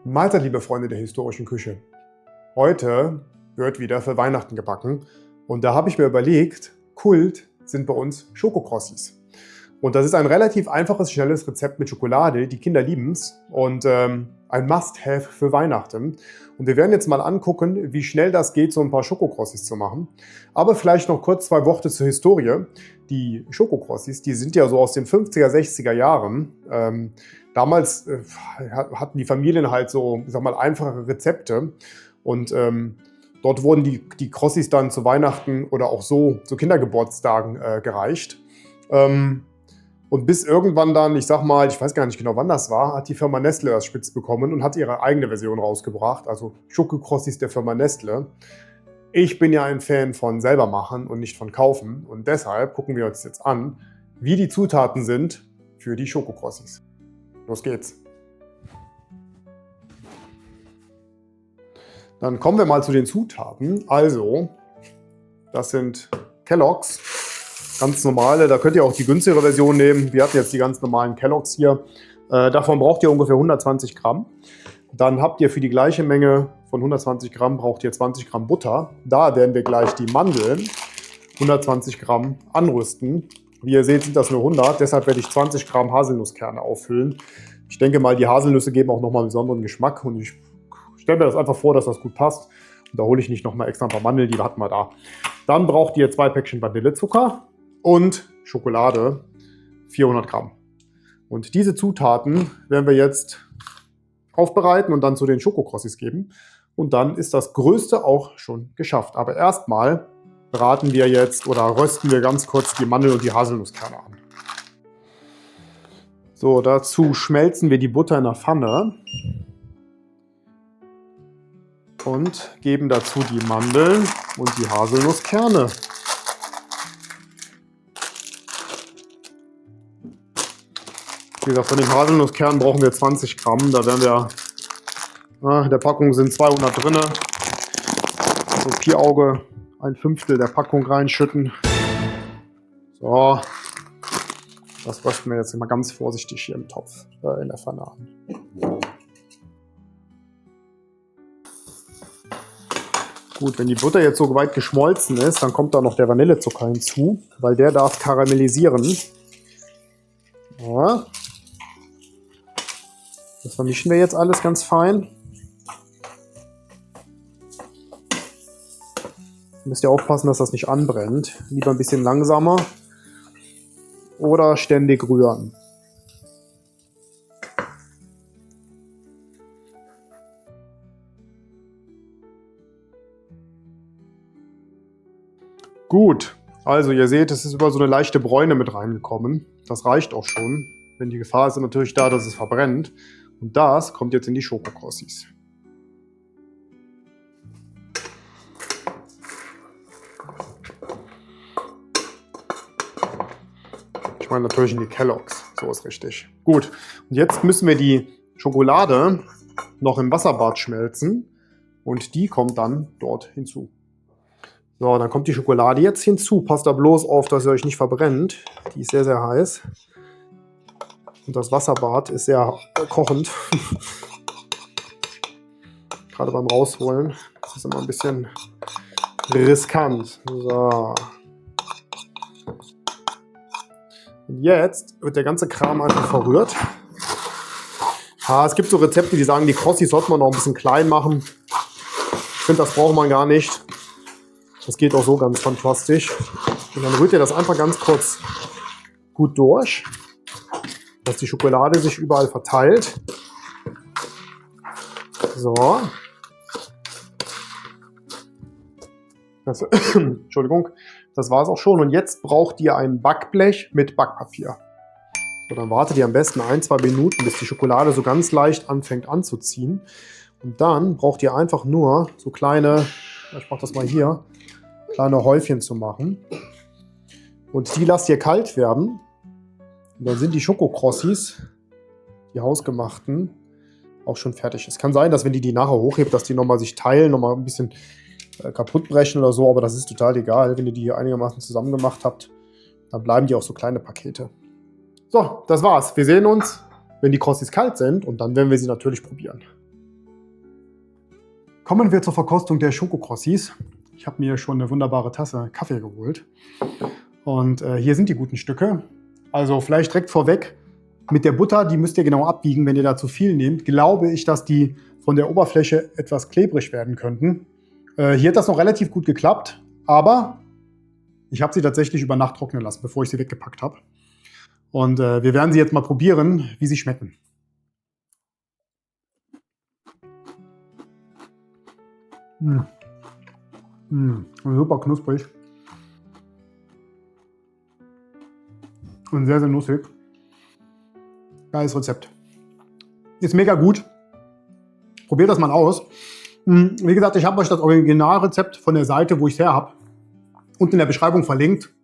Mahlzeit, liebe Freunde der historischen Küche. Heute wird wieder für Weihnachten gebacken und da habe ich mir überlegt, Kult sind bei uns Schokokrossis. Und das ist ein relativ einfaches, schnelles Rezept mit Schokolade. Die Kinder lieben es und ein Must-Have für Weihnachten. Und wir werden jetzt mal angucken, wie schnell das geht, so ein paar Schokokrossis zu machen. Aber vielleicht noch kurz 2 Worte zur Historie. Die Schokokrossis, die sind ja so aus den 50er, 60er Jahren. Damals hatten die Familien halt so, ich sag mal, einfache Rezepte. Und dort wurden die Krossis dann zu Weihnachten oder auch so zu Kindergeburtstagen gereicht. Und bis irgendwann dann, ich sag mal, ich weiß gar nicht genau, wann das war, hat die Firma Nestle das spitz bekommen und hat ihre eigene Version rausgebracht, also Schokokrossis der Firma Nestle. Ich bin ja ein Fan von selber machen und nicht von kaufen und deshalb gucken wir uns jetzt an, wie die Zutaten sind für die Schokokrossis. Los geht's. Dann kommen wir mal zu den Zutaten. Also, das sind Kellogg's. Ganz normale, da könnt ihr auch die günstigere Version nehmen. Wir hatten jetzt die ganz normalen Kellogg's hier. Davon braucht ihr ungefähr 120 Gramm. Dann habt ihr für die gleiche Menge von 120 Gramm braucht ihr 20 Gramm Butter. Da werden wir gleich die Mandeln 120 Gramm anrüsten. Wie ihr seht, sind das nur 100. Deshalb werde ich 20 Gramm Haselnusskerne auffüllen. Ich denke mal, die Haselnüsse geben auch nochmal einen besonderen Geschmack. Und ich stelle mir das einfach vor, dass das gut passt. Und da hole ich nicht nochmal extra ein paar Mandeln, die hatten wir da. Dann braucht ihr 2 Päckchen Vanillezucker. Und Schokolade, 400 Gramm. Und diese Zutaten werden wir jetzt aufbereiten und dann zu den Schokokrossis geben. Und dann ist das Größte auch schon geschafft. Aber erstmal braten wir jetzt oder rösten wir ganz kurz die Mandel- und die Haselnusskerne an. So, dazu schmelzen wir die Butter in der Pfanne und geben dazu die Mandeln und die Haselnusskerne. Wie gesagt, von den Haselnusskernen brauchen wir 20 Gramm. Da werden wir, in der Packung sind 200 drin. So Vierauge, 1/5 der Packung reinschütten. So, das rösten wir jetzt immer ganz vorsichtig hier im Topf, in der Pfanne an. Gut, wenn die Butter jetzt so weit geschmolzen ist, dann kommt da noch der Vanillezucker hinzu, weil der darf karamellisieren. Ja. Das vermischen wir jetzt alles ganz fein. Müsst ihr aufpassen, dass das nicht anbrennt. Lieber ein bisschen langsamer oder ständig rühren. Gut, also ihr seht, es ist über so eine leichte Bräune mit reingekommen. Das reicht auch schon. Denn die Gefahr ist natürlich da, dass es verbrennt. Und das kommt jetzt in die Schokokrossis. Ich meine natürlich in die Kellogg's. So ist richtig. Gut, und jetzt müssen wir die Schokolade noch im Wasserbad schmelzen. Und die kommt dann dort hinzu. So, dann kommt die Schokolade jetzt hinzu. Passt da bloß auf, dass ihr euch nicht verbrennt. Die ist sehr, sehr heiß. Und das Wasserbad ist sehr kochend. Gerade beim Rausholen. Das ist immer ein bisschen riskant. So. Und jetzt wird der ganze Kram einfach verrührt. Es gibt so Rezepte, die sagen, die Krossis sollte man noch ein bisschen klein machen. Ich finde, das braucht man gar nicht. Das geht auch so ganz fantastisch. Und dann rührt ihr das einfach ganz kurz gut durch, dass die Schokolade sich überall verteilt. So. Entschuldigung, das war es auch schon. Und jetzt braucht ihr ein Backblech mit Backpapier. So, dann wartet ihr am besten 1-2 Minuten, bis die Schokolade so ganz leicht anfängt anzuziehen. Und dann braucht ihr einfach nur so kleine, ich mache das mal hier, kleine Häufchen zu machen. Und die lasst ihr kalt werden. Und dann sind die Schokokrossis, die hausgemachten, auch schon fertig. Es kann sein, dass wenn die nachher hochhebt, dass die nochmal sich teilen, nochmal ein bisschen kaputt brechen oder so, aber das ist total egal. Wenn ihr die einigermaßen zusammen gemacht habt, dann bleiben die auch so kleine Pakete. So, das war's. Wir sehen uns, wenn die Krossis kalt sind und dann werden wir sie natürlich probieren. Kommen wir zur Verkostung der Schokokrossis. Ich habe mir schon eine wunderbare Tasse Kaffee geholt. Und hier sind die guten Stücke. Also vielleicht direkt vorweg, mit der Butter, die müsst ihr genau abbiegen, wenn ihr da zu viel nehmt. Glaube ich, dass die von der Oberfläche etwas klebrig werden könnten. Hier hat das noch relativ gut geklappt, aber ich habe sie tatsächlich über Nacht trocknen lassen, bevor ich sie weggepackt habe. Und wir werden sie jetzt mal probieren, wie sie schmecken. Super knusprig. Und sehr, sehr nussig. Geiles Rezept. Ist mega gut. Probiert das mal aus. Wie gesagt, ich habe euch das Originalrezept von der Seite, wo ich es her habe, unten in der Beschreibung verlinkt.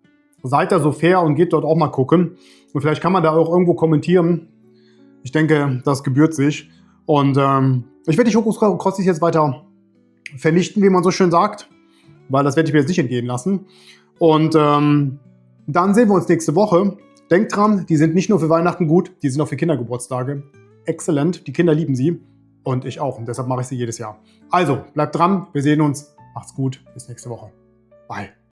Seid da so fair und geht dort auch mal gucken. Und vielleicht kann man da auch irgendwo kommentieren. Ich denke, das gebührt sich. Und ich werde die Schokokrossis jetzt weiter vernichten, wie man so schön sagt. Weil das werde ich mir jetzt nicht entgehen lassen. Und dann sehen wir uns nächste Woche. Denkt dran, die sind nicht nur für Weihnachten gut, die sind auch für Kindergeburtstage. Exzellent, die Kinder lieben sie. Und ich auch. Und deshalb mache ich sie jedes Jahr. Also, bleibt dran, wir sehen uns. Macht's gut, bis nächste Woche. Bye.